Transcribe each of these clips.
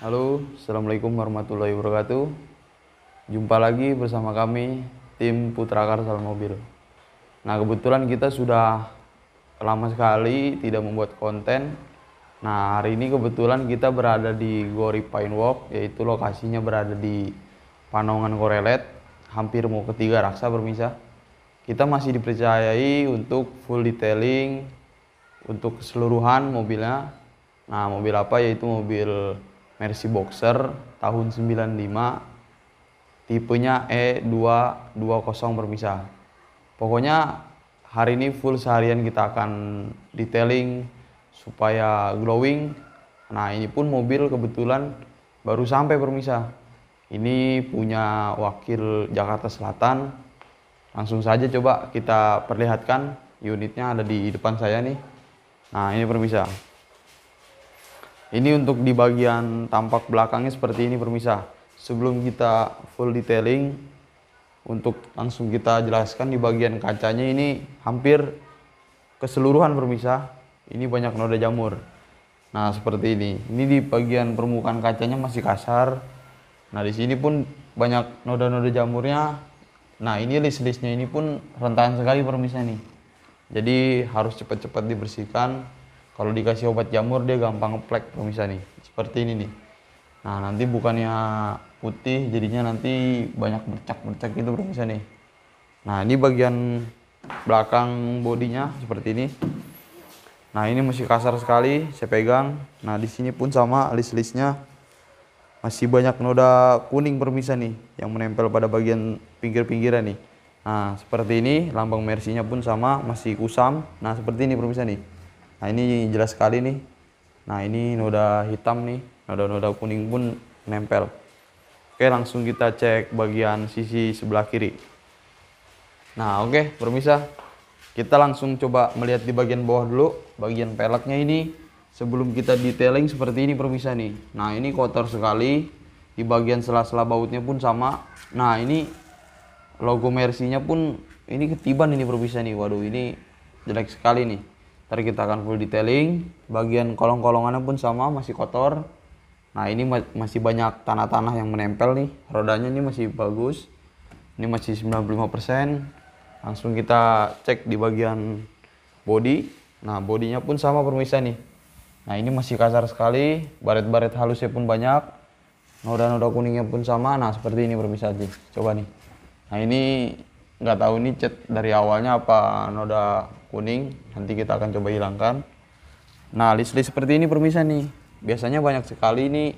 Halo, Assalamualaikum warahmatullahi wabarakatuh. Jumpa lagi bersama kami, tim Putra Karsal Mobil. Nah, kebetulan kita sudah lama sekali tidak membuat konten. Nah, hari ini kebetulan kita berada di Gori Pine Walk, yaitu lokasinya berada di Panongan Korelet, hampir mau ke Tiga Raksa bermisah. Kita masih dipercayai untuk full detailing, untuk keseluruhan mobilnya. Nah, mobil apa? Yaitu mobil Mercy Boxer tahun 95, tipenya E220 bermisah. Pokoknya hari ini full seharian kita akan detailing supaya glowing. Nah, ini pun mobil kebetulan baru sampai bermisah. Ini punya wakil Jakarta Selatan. Langsung saja coba kita perlihatkan, unitnya ada di depan saya nih. Nah, ini permisah. Ini untuk di bagian tampak belakangnya seperti ini permisah. Sebelum kita full detailing, untuk langsung kita jelaskan di bagian kacanya ini hampir keseluruhan permisah. Ini banyak noda jamur. Nah, seperti ini. Ini di bagian permukaan kacanya masih kasar. Nah, di sini pun banyak noda-noda jamurnya. Nah, ini list-listnya ini pun rentan sekali permisah nih. Jadi harus cepat-cepat dibersihkan. Kalau dikasih obat jamur dia gampang ngeplek permisah nih. Seperti ini nih. Nah, nanti bukannya putih jadinya nanti banyak bercak-bercak gitu permisah nih. Nah, ini bagian belakang bodinya seperti ini. Nah, ini masih kasar sekali saya pegang. Nah, di sini pun sama list-listnya masih banyak noda kuning permisah nih yang menempel pada bagian pinggir-pinggiran nih. Nah, seperti ini lambang Mercy-nya pun sama masih kusam. Nah, seperti ini permisah nih. Nah, ini jelas sekali nih. Nah, ini noda hitam nih, noda-noda kuning pun nempel. Oke, langsung kita cek bagian sisi sebelah kiri. Nah, oke, permisah. Kita langsung coba melihat di bagian bawah dulu, bagian peleknya ini. Sebelum kita detailing seperti ini permisah nih. Nah, ini kotor sekali. Di bagian sela-sela bautnya pun sama. Nah, ini logo Mercy-nya pun ini ketiban ini permisah nih. Waduh, ini jelek sekali nih. Ntar kita akan full detailing. Bagian kolong-kolongannya pun sama, masih kotor. Nah, ini masih banyak tanah-tanah yang menempel nih. Rodanya ini masih bagus. Ini masih 95%. Langsung kita cek di bagian body. Nah, bodinya pun sama permisah nih. Nah, ini masih kasar sekali. Baret-baret halusnya pun banyak. Noda-noda kuningnya pun sama. Nah, seperti ini permisah sih. Coba nih. Nah, ini nggak tahu ini cat dari awalnya apa noda kuning, nanti kita akan coba hilangkan. Nah, list-list seperti ini permisah nih, biasanya banyak sekali nih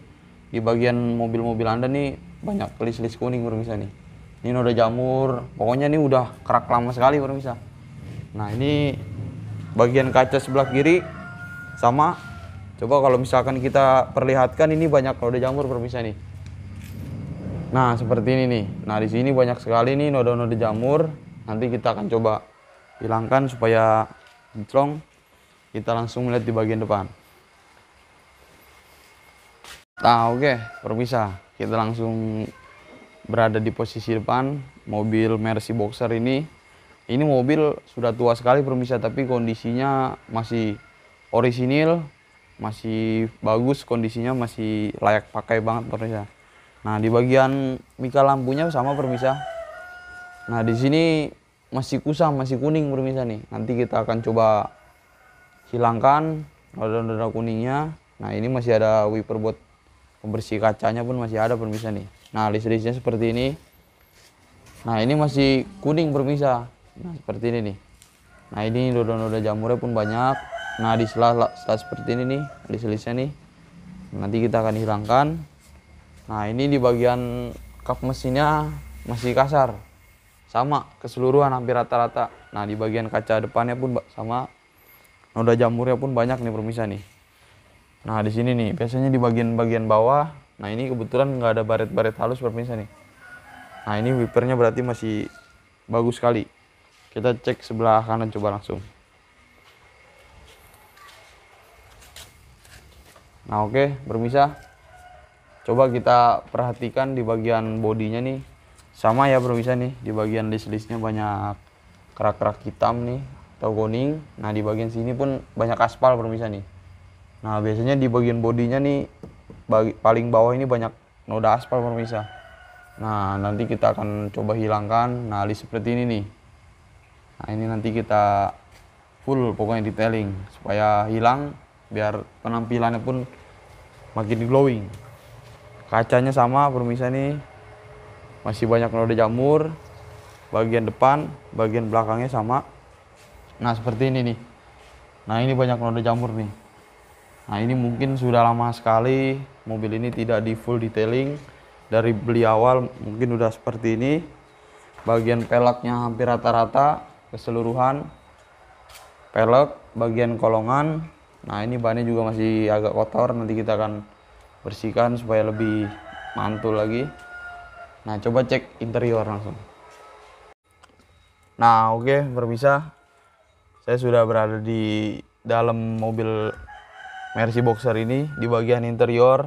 di bagian mobil-mobil Anda nih, banyak list-list kuning permisah nih. Ini noda jamur, pokoknya ini udah kerak lama sekali permisah. Nah, ini bagian kaca sebelah kiri sama. Coba kalau misalkan kita perlihatkan ini banyak noda jamur permisah nih. Nah, seperti ini nih. Nah, di sini banyak sekali nih noda-noda jamur. Nanti kita akan coba hilangkan supaya jenclong. Kita langsung melihat di bagian depan. Nah, oke, permisah. Kita langsung berada di posisi depan mobil Mercy Boxer ini. Ini mobil sudah tua sekali permisah, tapi kondisinya masih orisinil, masih bagus kondisinya, masih layak pakai banget permisah. Nah, di bagian mika lampunya sama permisah. Nah, di sini masih kusam, masih kuning permisah nih. Nanti kita akan coba hilangkan noda-noda kuningnya. Nah, ini masih ada wiper buat pembersih kacanya pun masih ada permisah nih. Nah, list-listnya seperti ini. Nah, ini masih kuning permisah. Nah, seperti ini nih. Nah, ini noda-noda jamurnya pun banyak. Nah, di sela seperti ini nih, list-listnya nih. Nanti kita akan hilangkan. Nah, ini di bagian kap mesinnya masih kasar. Sama keseluruhan hampir rata-rata. Nah, di bagian kaca depannya pun sama. Noda jamurnya pun banyak nih permisah nih. Nah, di sini nih, biasanya di bagian bawah. Nah, ini kebetulan nggak ada baret-baret halus permisah nih. Nah, ini wipernya berarti masih bagus sekali. Kita cek sebelah kanan coba langsung. Nah, oke, permisah. Coba kita perhatikan di bagian bodinya nih. Sama ya permisah nih, di bagian list-listnya banyak kerak-kerak hitam nih atau kuning. Nah, di bagian sini pun banyak aspal permisah nih. Nah, biasanya di bagian bodinya nih paling bawah ini banyak noda aspal pemirsa. Nah nanti kita akan coba hilangkan. Nah list seperti ini nih. Nah ini nanti kita full pokoknya detailing supaya hilang, biar penampilannya pun makin glowing. Kacanya sama pemirsa nih, masih banyak noda jamur. Bagian depan, bagian belakangnya sama. Nah seperti ini nih. Nah ini banyak noda jamur nih. Nah ini mungkin sudah lama sekali mobil ini tidak di full detailing. Dari beli awal mungkin udah seperti ini. Bagian peleknya hampir rata-rata keseluruhan. Pelek, bagian kolongan. Nah ini bannya juga masih agak kotor. Nanti kita akan bersihkan supaya lebih mantul lagi. Nah coba cek interior langsung. Nah oke, pemirsa, saya sudah berada di dalam mobil Mercy Boxer ini. Di bagian interior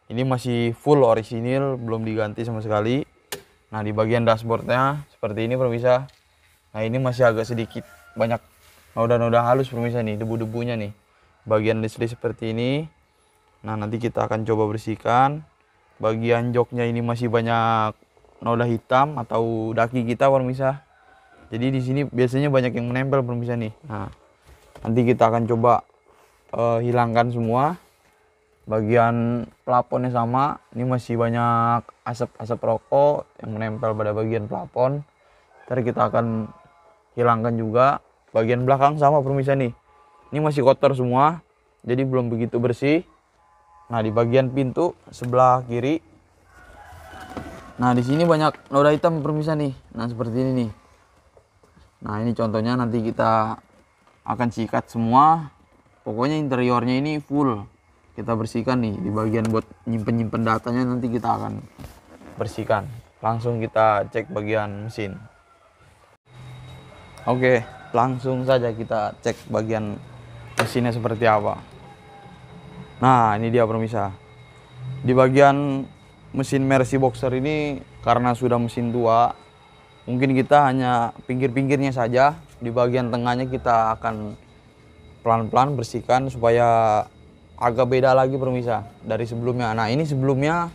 ini masih full orisinil, belum diganti sama sekali. Nah di bagian dashboardnya seperti ini pemirsa. Nah ini masih agak sedikit banyak noda-noda halus pemirsa nih, debu-debunya nih. Bagian list-list seperti ini. Nah nanti kita akan coba bersihkan. Bagian joknya ini masih banyak noda hitam atau daki kita pemirsa. Jadi di sini biasanya banyak yang menempel pemirsa nih. Nah nanti kita akan coba hilangkan semua. Bagian plafonnya sama, ini masih banyak asap rokok yang menempel pada bagian plafon. Ntar kita akan hilangkan juga. Bagian belakang sama pemirsa nih, ini masih kotor semua, jadi belum begitu bersih. Nah di bagian pintu sebelah kiri, nah di sini banyak noda hitam pemirsa nih. Nah seperti ini nih. Nah ini contohnya, nanti kita akan sikat semua. Pokoknya interiornya ini full kita bersihkan nih. Di bagian buat nyimpen datanya nanti kita akan bersihkan. Langsung kita cek bagian mesin. Oke, langsung saja kita cek bagian mesinnya seperti apa. Nah ini dia pemirsa. Di bagian mesin Mercy Boxer ini karena sudah mesin tua, mungkin kita hanya pinggir-pinggirnya saja. Di bagian tengahnya kita akan pelan-pelan bersihkan supaya agak beda lagi pemirsa dari sebelumnya. Nah ini sebelumnya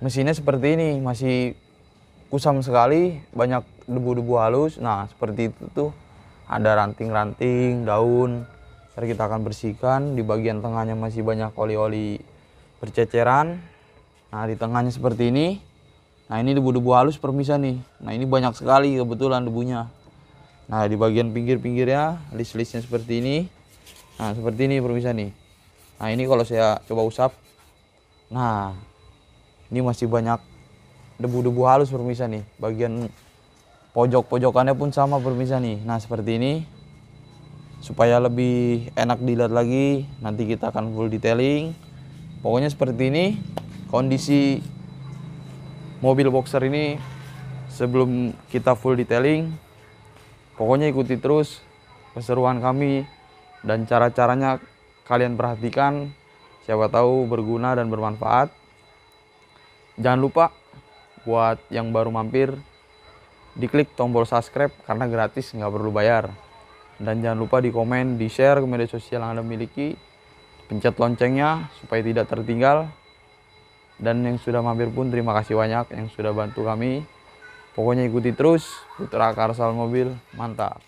mesinnya seperti ini, masih kusam sekali, banyak debu-debu halus. Nah seperti itu tuh, ada ranting-ranting, daun. Ntar kita akan bersihkan. Di bagian tengahnya masih banyak oli-oli berceceran. Nah di tengahnya seperti ini. Nah ini debu-debu halus pemirsa nih. Nah ini banyak sekali kebetulan debunya. Nah di bagian pinggir-pinggirnya list-listnya seperti ini. Nah seperti ini pemirsa nih. Nah ini kalau saya coba usap, nah ini masih banyak debu-debu halus pemirsa nih. Bagian pojok-pojokannya pun sama pemirsa nih. Nah seperti ini. Supaya lebih enak dilihat lagi, nanti kita akan full detailing. Pokoknya seperti ini kondisi mobil Boxer ini sebelum kita full detailing. Pokoknya ikuti terus keseruan kami dan cara-caranya kalian perhatikan, siapa tahu berguna dan bermanfaat. Jangan lupa buat yang baru mampir, diklik tombol subscribe karena gratis, nggak perlu bayar. Dan jangan lupa di komen, di share ke media sosial yang Anda miliki, pencet loncengnya supaya tidak tertinggal. Dan yang sudah mampir pun terima kasih banyak yang sudah bantu kami. Pokoknya ikuti terus Putra Karsal Mobil, mantap.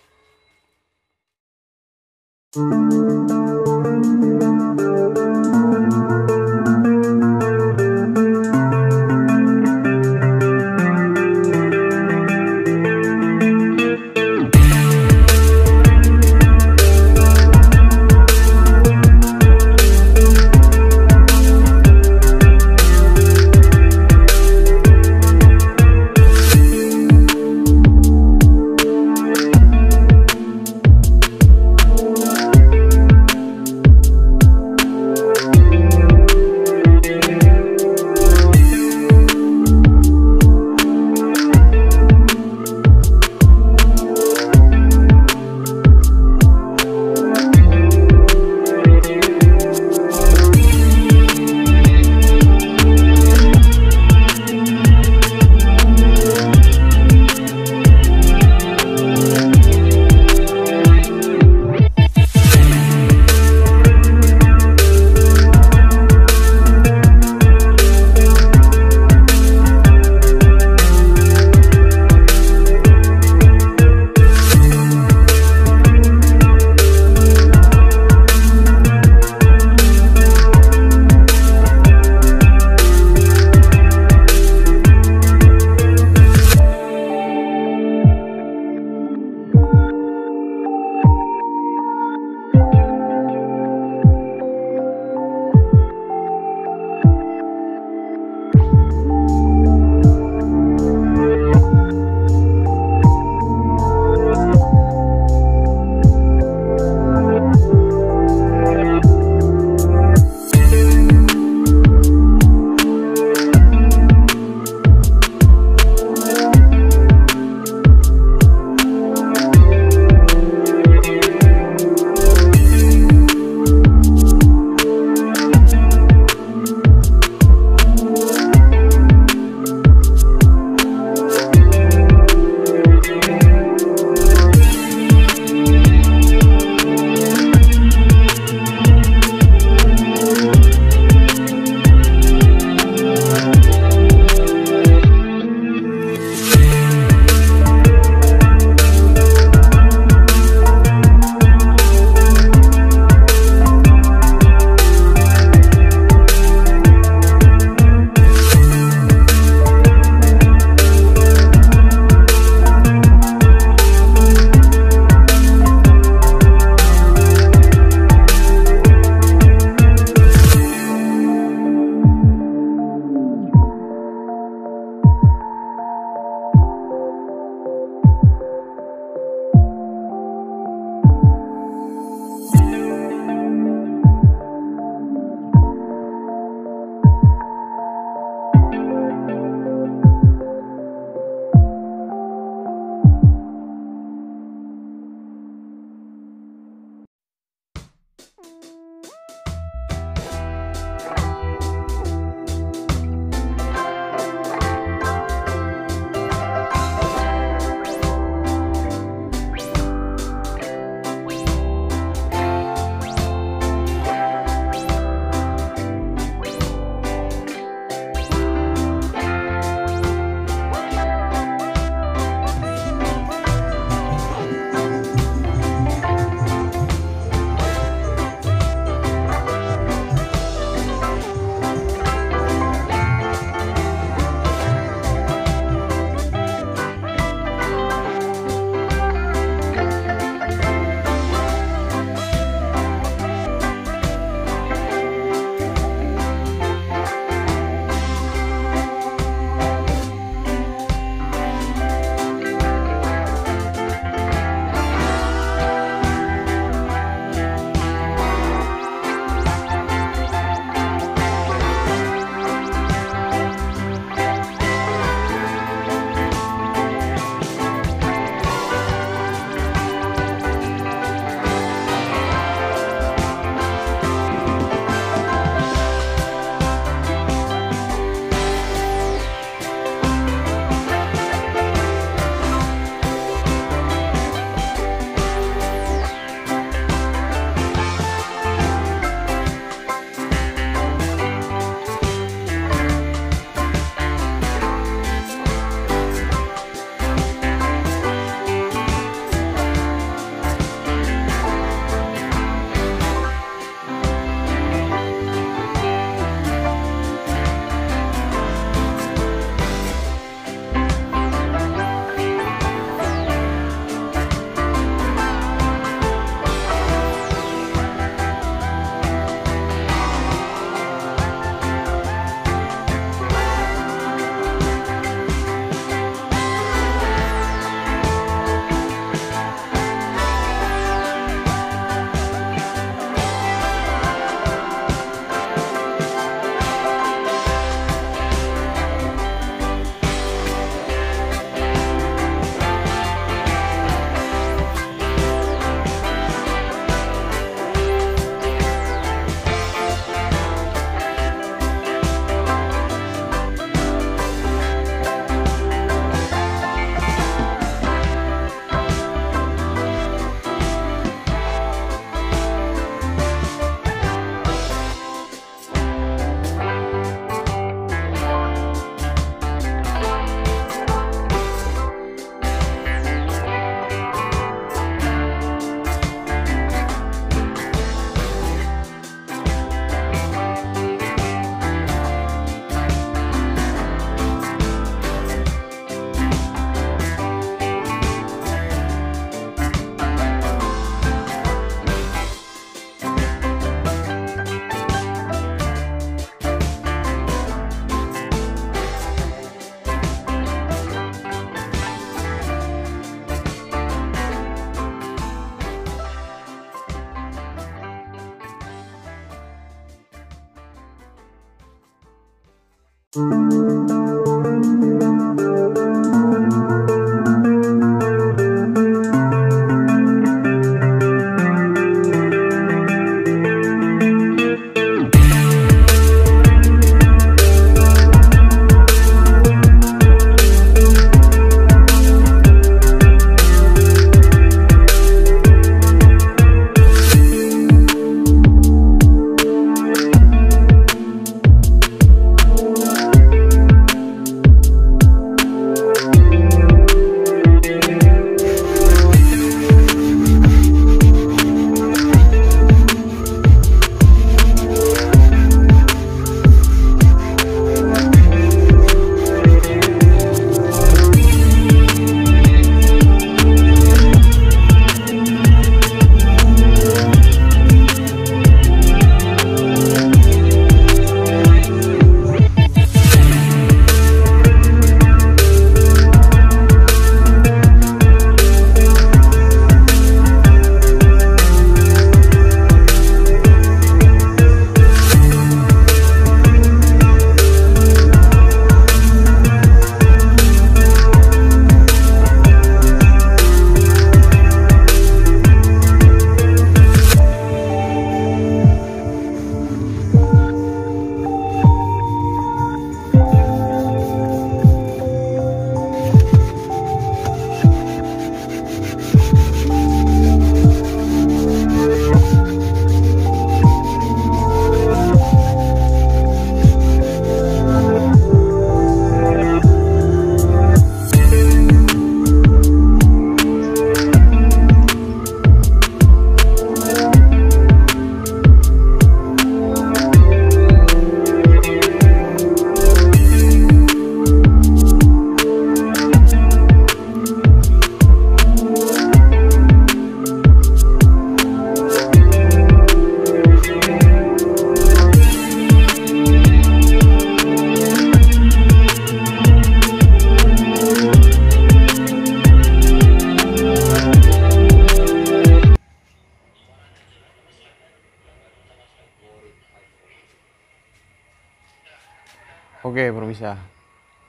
Oke pemirsa,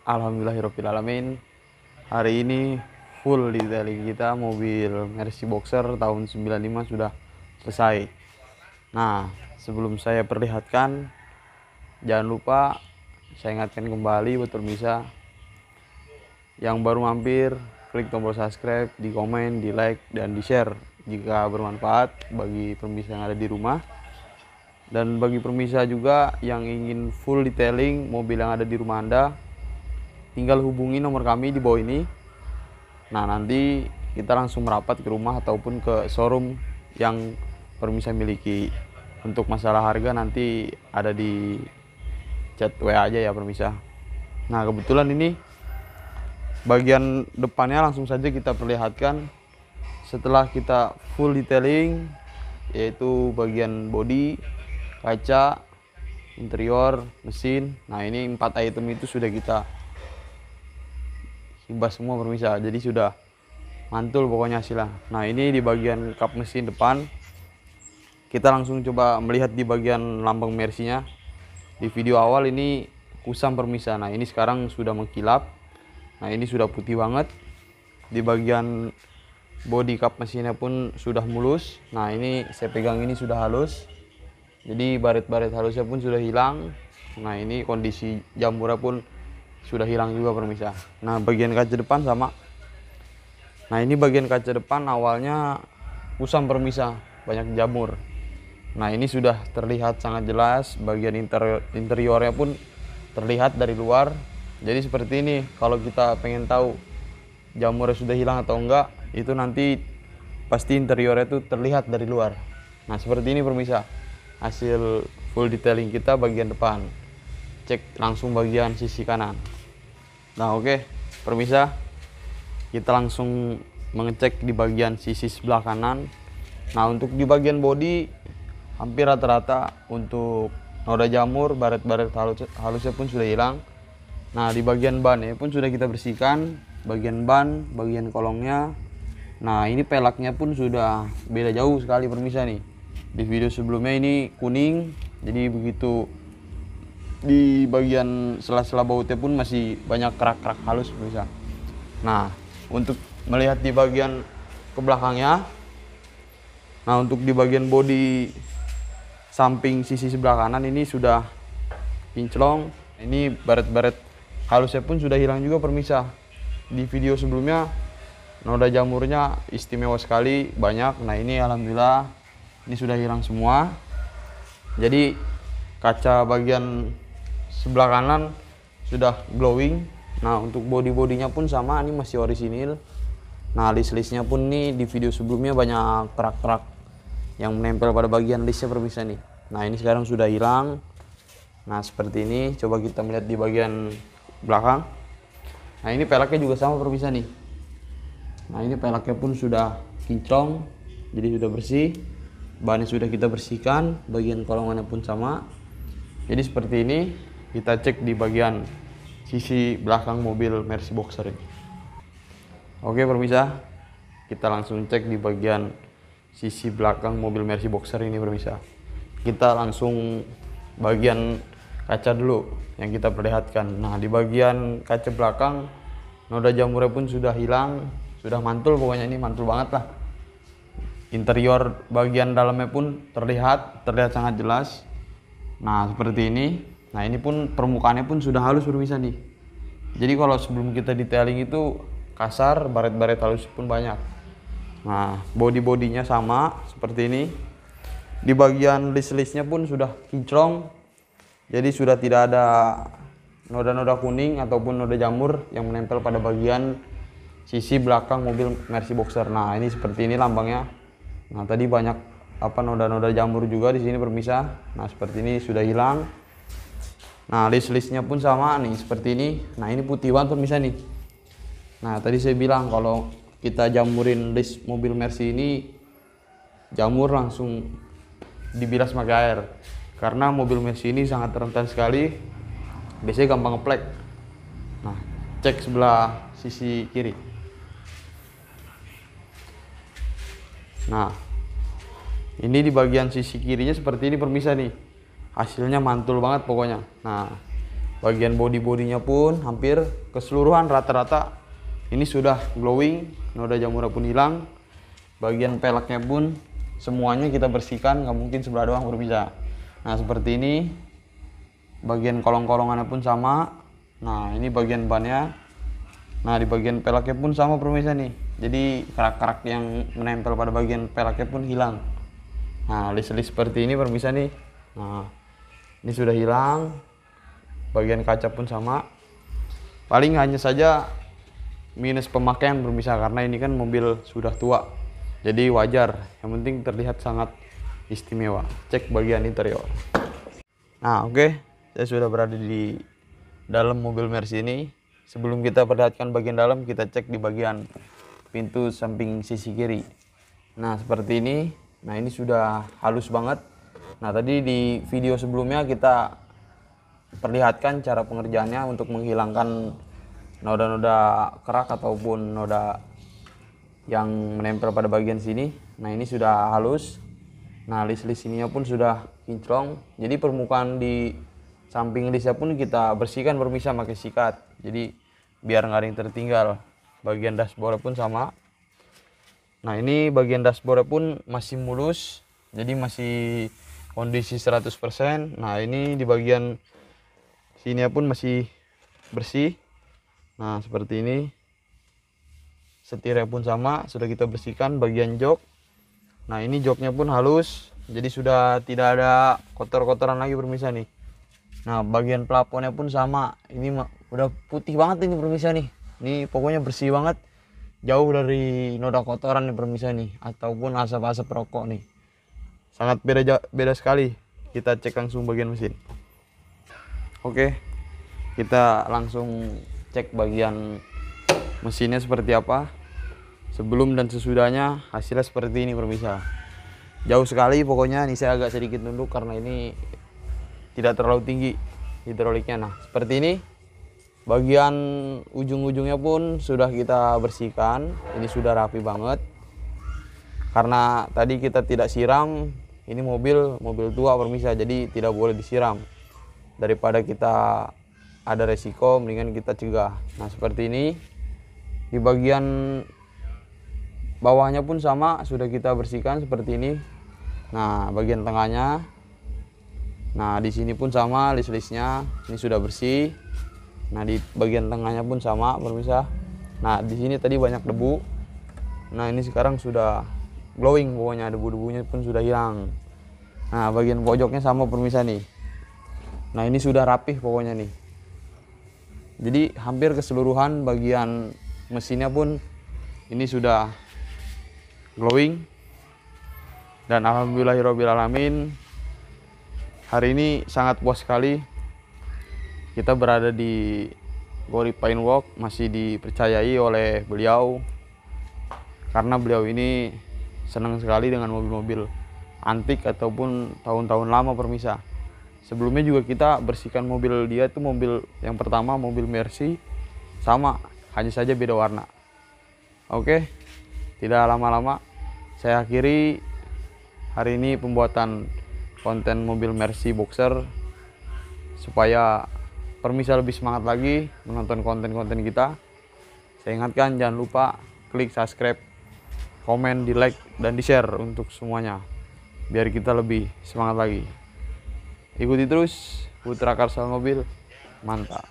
alhamdulillahirobbilalamin. Hari ini full detailing kita mobil Mercy Boxer tahun 95 sudah selesai. Nah, sebelum saya perlihatkan, jangan lupa saya ingatkan kembali buat pemirsa yang baru mampir, klik tombol subscribe, di komen, di like, dan di share jika bermanfaat bagi pemirsa yang ada di rumah. Dan bagi pemirsa juga yang ingin full detailing mobil yang ada di rumah Anda, tinggal hubungi nomor kami di bawah ini. Nah, nanti kita langsung merapat ke rumah ataupun ke showroom yang pemirsa miliki. Untuk masalah harga nanti ada di chat WA aja ya pemirsa. Nah, kebetulan ini bagian depannya langsung saja kita perlihatkan setelah kita full detailing, yaitu bagian bodi, kaca, interior, mesin. Nah, ini 4 item itu sudah kita hibas semua pemirsa, jadi sudah mantul pokoknya hasilnya. Nah, ini di bagian kap mesin depan, kita langsung coba melihat di bagian lambang Mercy-nya. Di video awal ini kusam pemirsa, nah ini sekarang sudah mengkilap. Nah, ini sudah putih banget. Di bagian bodi kap mesinnya pun sudah mulus. Nah, ini saya pegang ini sudah halus, jadi baret-baret halusnya pun sudah hilang. Nah, ini kondisi jamurnya pun sudah hilang juga pemirsa. Nah, bagian kaca depan sama. Nah, ini bagian kaca depan awalnya kusam pemirsa, banyak jamur. Nah, ini sudah terlihat sangat jelas. Bagian interiornya pun terlihat dari luar. Jadi seperti ini, kalau kita pengen tahu jamurnya sudah hilang atau enggak, itu nanti pasti interiornya itu terlihat dari luar. Nah, seperti ini pemirsa hasil full detailing kita bagian depan. Cek langsung bagian sisi kanan. Nah, oke pemirsa, kita langsung mengecek di bagian sisi sebelah kanan. Nah, untuk di bagian bodi hampir rata-rata untuk noda jamur, baret-baret halusnya pun sudah hilang. Nah, di bagian ban pun sudah kita bersihkan, bagian ban, bagian kolongnya. Nah, ini pelaknya pun sudah beda jauh sekali pemirsa nih. Di video sebelumnya ini kuning, jadi begitu di bagian sela-sela bautnya pun masih banyak kerak-kerak halus bisa. Nah, untuk melihat di bagian ke belakangnya, nah untuk di bagian bodi samping sisi sebelah kanan ini sudah kinclong. Ini baret-baret halusnya pun sudah hilang juga permisah. Di video sebelumnya noda jamurnya istimewa sekali, banyak. Nah ini alhamdulillah ini sudah hilang semua. Jadi kaca bagian sebelah kanan sudah glowing. Nah untuk bodi-bodinya pun sama, ini masih orisinil. Nah list-listnya pun nih di video sebelumnya banyak kerak-kerak yang menempel pada bagian listnya permisah nih. Nah ini sekarang sudah hilang. Nah seperti ini, coba kita melihat di bagian belakang. Nah ini peleknya juga sama permisah nih. Nah ini peleknya pun sudah kinclong, jadi sudah bersih. Bahannya sudah kita bersihkan, bagian kolongannya pun sama. Jadi seperti ini, kita cek di bagian sisi belakang mobil Mercy Boxer ini. Oke permisah, kita langsung cek di bagian sisi belakang mobil Mercy Boxer ini permisah. Kita langsung bagian kaca dulu yang kita perlihatkan. Nah di bagian kaca belakang noda jamurnya pun sudah hilang, sudah mantul, pokoknya ini mantul banget lah. Interior bagian dalamnya pun terlihat sangat jelas. Nah seperti ini. Nah ini pun permukaannya pun sudah halus permisah nih. Jadi kalau sebelum kita detailing itu kasar, baret-baret halus pun banyak. Nah bodi-bodinya sama seperti ini. Di bagian list-listnya pun sudah kinclong, jadi sudah tidak ada noda-noda kuning ataupun noda jamur yang menempel pada bagian sisi belakang mobil Mercy Boxer. Nah ini seperti ini lambangnya. Nah tadi banyak noda-noda jamur juga di sini permisah. Nah seperti ini sudah hilang. Nah list-listnya pun sama nih seperti ini. Nah ini putih banget permisah nih. Nah tadi saya bilang kalau kita jamurin list mobil Mercy ini, jamur langsung dibilas pakai air, karena mobil Mercy ini sangat rentan sekali, biasanya gampang ngeplek. Nah cek sebelah sisi kiri. Nah ini di bagian sisi kirinya seperti ini permisah nih, hasilnya mantul banget pokoknya. Nah bagian bodi-bodinya pun hampir keseluruhan rata-rata ini sudah glowing, noda jamurnya pun hilang. Bagian peleknya pun semuanya kita bersihkan, nggak mungkin sebelah doang permisah. Nah seperti ini, bagian kolong-kolongannya pun sama. Nah ini bagian bannya. Nah di bagian peleknya pun sama permisah nih. Jadi kerak-kerak yang menempel pada bagian peleknya pun hilang. Nah list-list seperti ini permisah nih. Nah ini sudah hilang. Bagian kaca pun sama. Paling hanya saja minus pemakaian permisah, karena ini kan mobil sudah tua. Jadi wajar, yang penting terlihat sangat istimewa. Cek bagian interior. Nah oke, saya sudah berada di dalam mobil Mercy ini. Sebelum kita perlihatkan bagian dalam, kita cek di bagian pintu samping sisi kiri. Nah seperti ini. Nah ini sudah halus banget. Nah tadi di video sebelumnya kita perlihatkan cara pengerjaannya untuk menghilangkan noda-noda kerak ataupun noda yang menempel pada bagian sini. Nah ini sudah halus. Nah list-list ininya pun sudah kinclong. Jadi permukaan di samping listnya pun kita bersihkan permisah pakai sikat. Jadi biar nggak ada yang tertinggal. Bagian dashboard pun sama. Nah ini bagian dashboard pun masih mulus. Jadi masih kondisi 100%. Nah ini di bagian sini pun masih bersih. Nah seperti ini. Setirnya pun sama, sudah kita bersihkan. Bagian jok, nah ini joknya pun halus, jadi sudah tidak ada kotor-kotoran lagi permisah nih. Nah bagian plafonnya pun sama, ini udah putih banget ini permisah nih. Ini pokoknya bersih banget, jauh dari noda kotoran nih permisah nih, ataupun asap-asap rokok nih. Sangat beda sekali. Kita cek langsung bagian mesin. Oke, kita langsung cek bagian mesinnya seperti apa. Sebelum dan sesudahnya hasilnya seperti ini permisah. Jauh sekali pokoknya. Ini saya agak sedikit nunduk karena ini tidak terlalu tinggi hidroliknya. Nah seperti ini. Bagian ujung-ujungnya pun sudah kita bersihkan. Ini sudah rapi banget. Karena tadi kita tidak siram. Ini mobil tua permisah, jadi tidak boleh disiram. daripada kita ada resiko, mendingan kita cegah. Nah seperti ini. Di bagian bawahnya pun sama, sudah kita bersihkan seperti ini. Nah bagian tengahnya, nah di sini pun sama, list-listnya ini sudah bersih. Nah di bagian tengahnya pun sama pemirsa. Nah di sini tadi banyak debu. Nah ini sekarang sudah glowing, pokoknya debu-debunya pun sudah hilang. Nah bagian pojoknya sama pemirsa nih. Nah ini sudah rapih pokoknya nih. Jadi hampir keseluruhan bagian mesinnya pun ini sudah glowing. Dan alhamdulillahirobbilalamin, hari ini sangat puas sekali kita berada di Gori Paintwork, masih dipercayai oleh beliau karena beliau ini senang sekali dengan mobil-mobil antik ataupun tahun-tahun lama permisa. Sebelumnya juga kita bersihkan mobil dia, itu mobil yang pertama, mobil Mercy, sama, hanya saja beda warna. Oke, tidak lama-lama saya akhiri hari ini pembuatan konten mobil Mercy Boxer, supaya permisa lebih semangat lagi menonton konten-konten kita. Saya ingatkan, jangan lupa klik subscribe, komen, di like, dan di share untuk semuanya, biar kita lebih semangat lagi. Ikuti terus Putra Karsal Mobil, mantap.